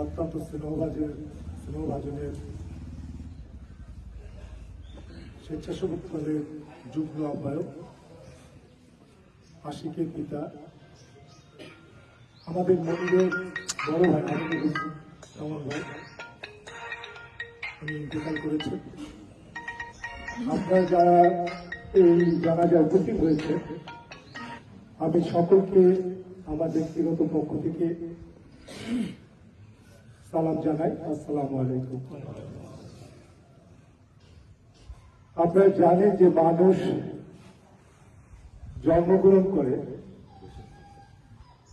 অত্যন্ত স্নেহভাজনের স্বেচ্ছাসেবক দলের যুগ্ম আহ্বায়ক, আশিকের পিতা, আমাদের মন্দিরের বড় ভাই রমন ভাই, উনি ইন্তেকাল করেছেন। আপনারা যারা এই জানাজায় উপস্থিত হয়েছে, আমি সকলকে আমার ব্যক্তিগত পক্ষ থেকে সালাম জানাই। আসসালামু আলাইকুম। আপনারা জানেন যে মানুষ জন্মগ্রহণ করে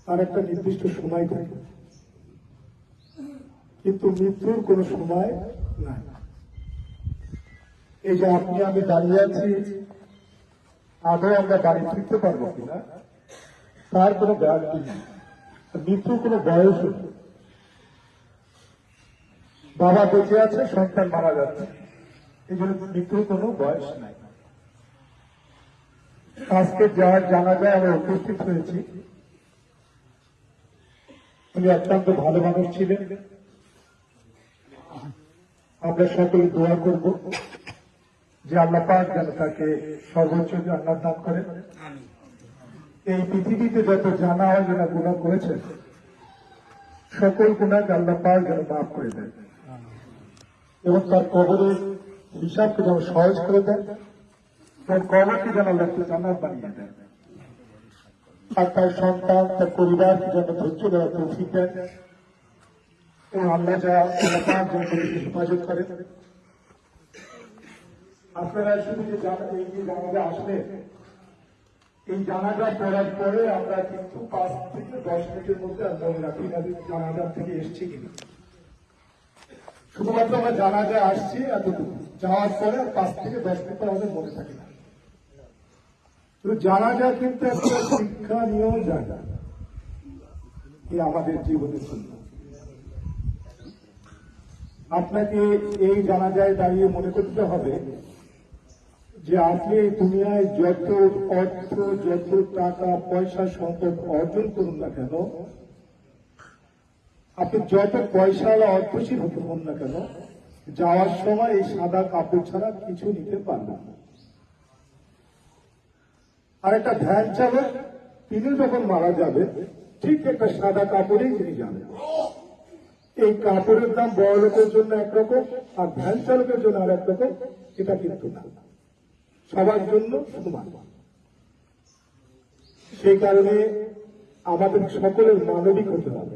তার একটা নির্দিষ্ট সময় থাকে, কিন্তু মৃত্যুর কোনো সময় নাই। এই যে আপনি আমি দাঁড়িয়ে আছি, আদৌ আমরা বাড়ি ফিরতে পারবো কিনা তার কোনো গ্যারান্টি নেই। মৃত্যুর কোনো বয়স নেই। বাবা বেঁচে আছে, সন্তান মারা যাচ্ছে, এই জন্য মৃত্যুর কোনো বয়স নাই। আজকে যার জানাজায় আমরা উপস্থিত হয়েছি, উনি অত্যন্ত ভালো মানুষ ছিলেন। আমরা সকলে দোয়া করব যে আল্লাহ পাক যেন তাকে সর্বোচ্চ জান্নাত দান করেন। এই পৃথিবীতে যত জানা হয় যারা গুনাহ করেছেন, সকল গুনাহকে আল্লাহ পাক যেন মাফ করে দেন এবং তার কবরের হিসাবকে যেন সহজ করে দেন, তার কবরকে যেন আল্লাহ জান্নাত বানিয়ে দেন, আর তার সন্তান তার পরিবারকে যেন ধৈর্য দেওয়ার তৌফিক দেন এবং আল্লাহ হেফাজত করেন। আপনারা শুধু যে এই যে জানাজা আসলে, এই জানাজা পড়ার পরে আমরা কিন্তু 5 থেকে 10 মিনিটের মধ্যে মনে রাখি না যে জানাজা থেকে এসছি কিনা। শুধুমাত্র আমরা জানাজা আসছি এতটুকু, যাওয়ার পরে 5 থেকে 10 মিনিট আমাদের মনে থাকে না। তো জানাজা কিন্তু একটা শিক্ষণীয় জায়গা, এই আমাদের জীবনের জন্য। আপনাকে এই জানাজায় দাঁড়িয়ে মনে করতে হবে যে আপনি দুনিয়ায় যত অর্থ, যত টাকা পয়সা সম্পদ অর্জন করুন না কেন, আপনি যত পয়সাওয়ালা অর্থশীল হতে হন না কেন, যাওয়ার সময় এই সাদা কাপড় ছাড়া কিছু নিতে পারবেন না। আর একটা ভ্যান চালক, তিনি যখন মারা যাবে, ঠিক একটা সাদা কাপড়েই তিনি যাবেন। এই কাপড়ের দাম বড় লোকের জন্য একরকম, আর ভ্যান চালকের জন্য আর একরকম, এটা কিন্তু না, সবার জন্য সমান। সেই কারণে আমাদের সকলের মানবিক হতে হবে।